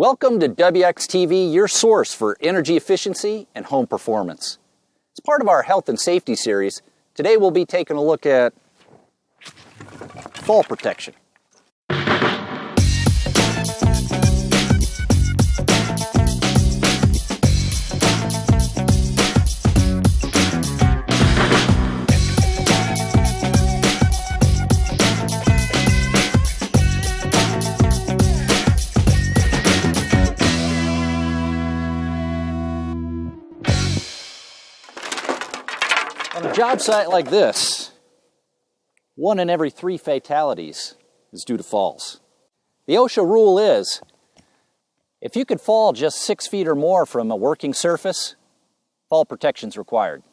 Welcome to WXTV, your source for energy efficiency and home performance. As part of our health and safety series, today we'll be taking a look at fall protection. On a job site like this, 1 in every 3 fatalities is due to falls. The OSHA rule is, if you could fall just 6 feet or more from a working surface, fall protection is required.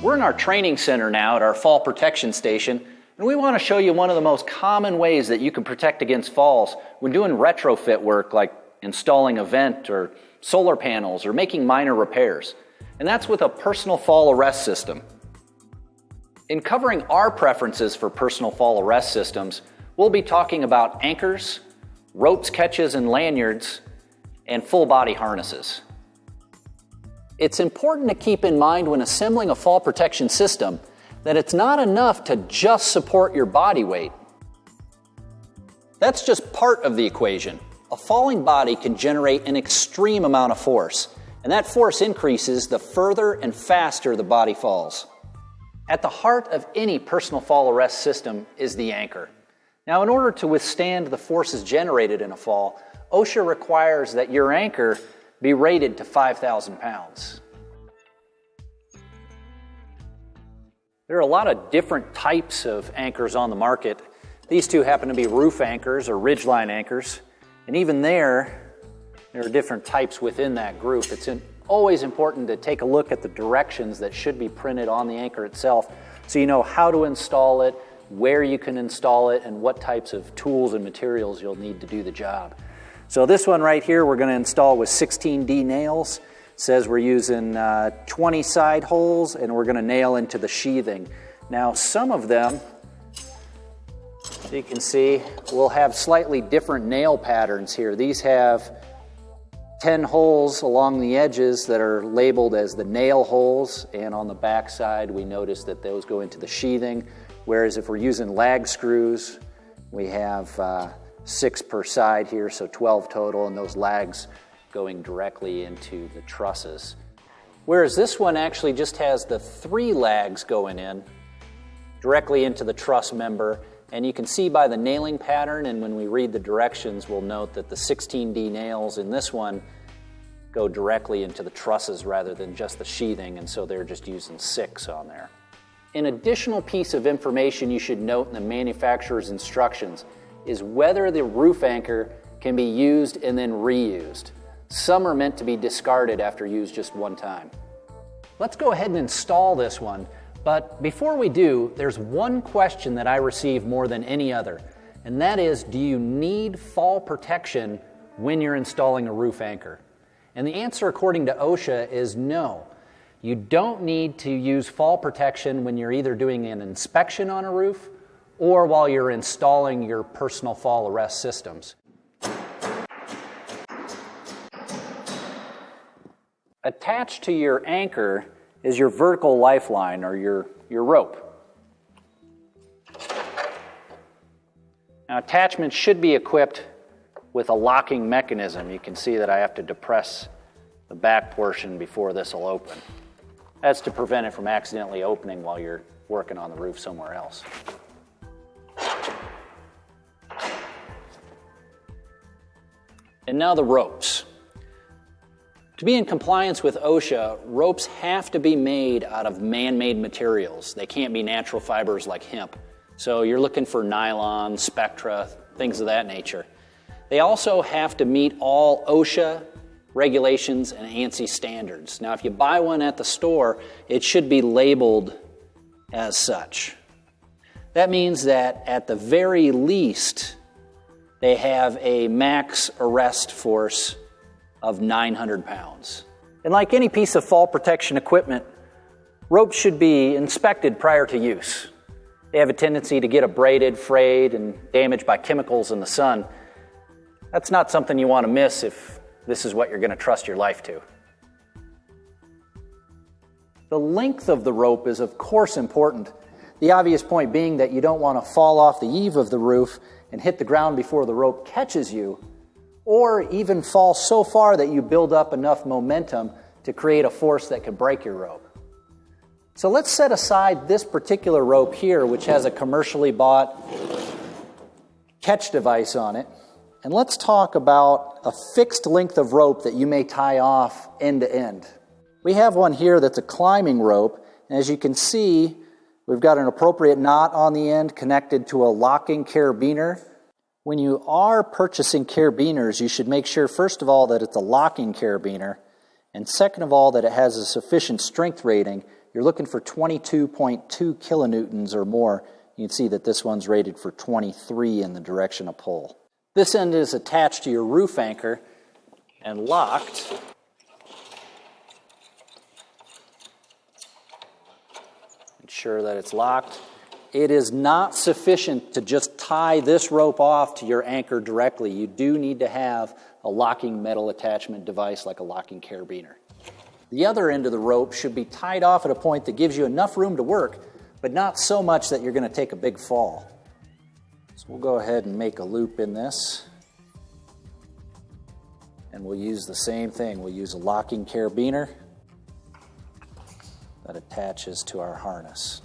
We're in our training center now at our fall protection station, and we want to show you one of the most common ways that you can protect against falls when doing retrofit work like installing a vent or solar panels or making minor repairs. And that's with a personal fall arrest system. In covering our preferences for personal fall arrest systems, we'll be talking about anchors, ropes, catches, and lanyards, and full body harnesses. It's important to keep in mind when assembling a fall protection system that it's not enough to just support your body weight. That's just part of the equation. A falling body can generate an extreme amount of force, and that force increases the further and faster the body falls. At the heart of any personal fall arrest system is the anchor. Now, in order to withstand the forces generated in a fall, OSHA requires that your anchor be rated to 5,000 pounds. There are a lot of different types of anchors on the market. These two happen to be roof anchors or ridgeline anchors. And even there are different types within that group. It's always important to take a look at the directions that should be printed on the anchor itself so you know how to install it, where you can install it, and what types of tools and materials you'll need to do the job. So this one right here we're going to install with 16D nails. It says we're using 20 side holes and we're going to nail into the sheathing. Now some of them, you can see, we'll have slightly different nail patterns here. These have 10 holes along the edges that are labeled as the nail holes, and on the back side we notice that those go into the sheathing, whereas if we're using lag screws, we have 6 per side here, so 12 total, and those lags going directly into the trusses. Whereas this one actually just has the 3 lags going in directly into the truss member. And you can see by the nailing pattern, and when we read the directions, we'll note that the 16D nails in this one go directly into the trusses rather than just the sheathing, and so they're just using 6 on there. An additional piece of information you should note in the manufacturer's instructions is whether the roof anchor can be used and then reused. Some are meant to be discarded after used just one time. Let's go ahead and install this one. But before we do, there's one question that I receive more than any other, and that is, do you need fall protection when you're installing a roof anchor? And the answer, according to OSHA, is no. You don't need to use fall protection when you're either doing an inspection on a roof or while you're installing your personal fall arrest systems. Attached to your anchor is your vertical lifeline, or your rope. Now, attachments should be equipped with a locking mechanism. You can see that I have to depress the back portion before this will open. That's to prevent it from accidentally opening while you're working on the roof somewhere else. And now the ropes. To be in compliance with OSHA, ropes have to be made out of man-made materials. They can't be natural fibers like hemp. So you're looking for nylon, Spectra, things of that nature. They also have to meet all OSHA regulations and ANSI standards. Now, if you buy one at the store, it should be labeled as such. That means that at the very least, they have a max arrest force of 900 pounds. And like any piece of fall protection equipment, ropes should be inspected prior to use. They have a tendency to get abraded, frayed, and damaged by chemicals in the sun. That's not something you want to miss if this is what you're going to trust your life to. The length of the rope is of course important. The obvious point being that you don't want to fall off the eave of the roof and hit the ground before the rope catches you, or even fall so far that you build up enough momentum to create a force that could break your rope. So let's set aside this particular rope here, which has a commercially bought catch device on it, and let's talk about a fixed length of rope that you may tie off end to end. We have one here that's a climbing rope, and as you can see, we've got an appropriate knot on the end connected to a locking carabiner. When you are purchasing carabiners, you should make sure, first of all, that it's a locking carabiner, and second of all, that it has a sufficient strength rating. You're looking for 22.2 kilonewtons or more. You can see that this one's rated for 23 in the direction of pull. This end is attached to your roof anchor and locked. Ensure that it's locked. It is not sufficient to just tie this rope off to your anchor directly. You do need to have a locking metal attachment device like a locking carabiner. The other end of the rope should be tied off at a point that gives you enough room to work, but not so much that you're going to take a big fall. So we'll go ahead and make a loop in this. And we'll use the same thing. We'll use a locking carabiner that attaches to our harness.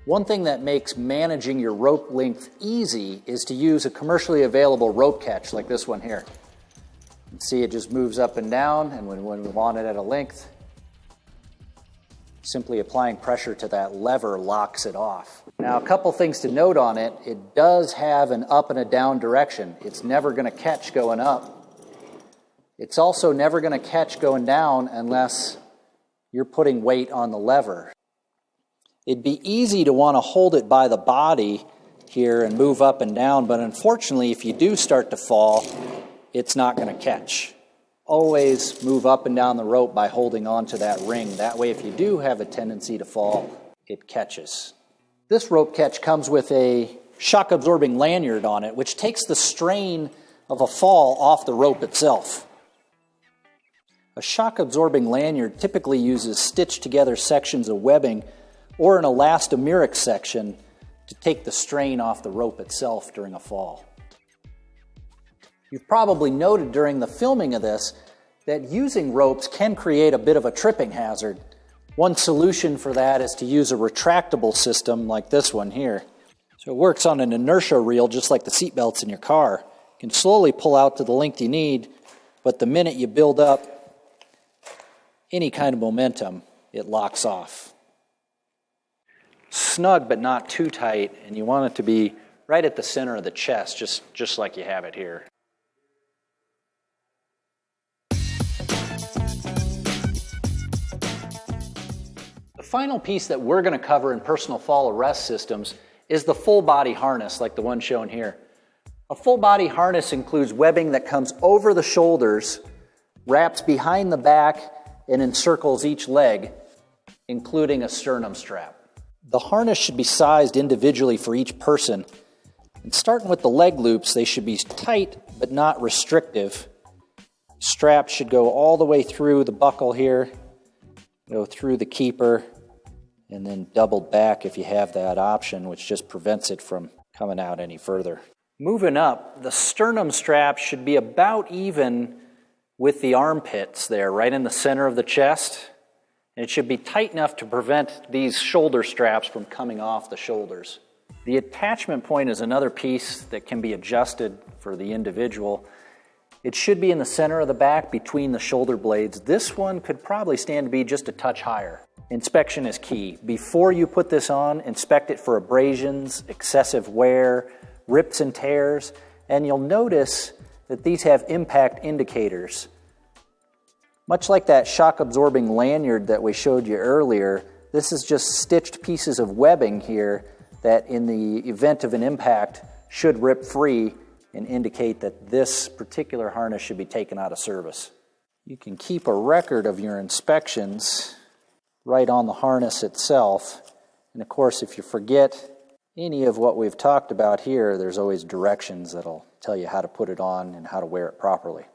One thing that makes managing your rope length easy is to use a commercially available rope catch like this one here. You can see it just moves up and down, and when we want it at a length, simply applying pressure to that lever locks it off. Now, a couple things to note on it. It does have an up and a down direction. It's never going to catch going up. It's also never going to catch going down unless you're putting weight on the lever. It'd be easy to want to hold it by the body here and move up and down, but unfortunately, if you do start to fall, it's not going to catch. Always move up and down the rope by holding on to that ring. That way, if you do have a tendency to fall, it catches. This rope catch comes with a shock-absorbing lanyard on it, which takes the strain of a fall off the rope itself. A shock-absorbing lanyard typically uses stitched-together sections of webbing or an elastomeric section to take the strain off the rope itself during a fall. You've probably noted during the filming of this that using ropes can create a bit of a tripping hazard. One solution for that is to use a retractable system like this one here. So it works on an inertia reel just like the seat belts in your car. You can slowly pull out to the length you need, but the minute you build up any kind of momentum, it locks off. Snug but not too tight, and you want it to be right at the center of the chest, just like you have it here. The final piece that we're going to cover in personal fall arrest systems is the full body harness, like the one shown here. A full body harness includes webbing that comes over the shoulders, wraps behind the back, and encircles each leg, including a sternum strap. The harness should be sized individually for each person. And starting with the leg loops, they should be tight but not restrictive. Straps should go all the way through the buckle here, go through the keeper, and then doubled back if you have that option, which just prevents it from coming out any further. Moving up, the sternum strap should be about even with the armpits there, right in the center of the chest. And it should be tight enough to prevent these shoulder straps from coming off the shoulders. The attachment point is another piece that can be adjusted for the individual. It should be in the center of the back between the shoulder blades. This one could probably stand to be just a touch higher. Inspection is key. Before you put this on, inspect it for abrasions, excessive wear, rips and tears, and you'll notice that these have impact indicators. Much like that shock-absorbing lanyard that we showed you earlier, this is just stitched pieces of webbing here that in the event of an impact should rip free and indicate that this particular harness should be taken out of service. You can keep a record of your inspections right on the harness itself. And of course, if you forget any of what we've talked about here, there's always directions that'll tell you how to put it on and how to wear it properly.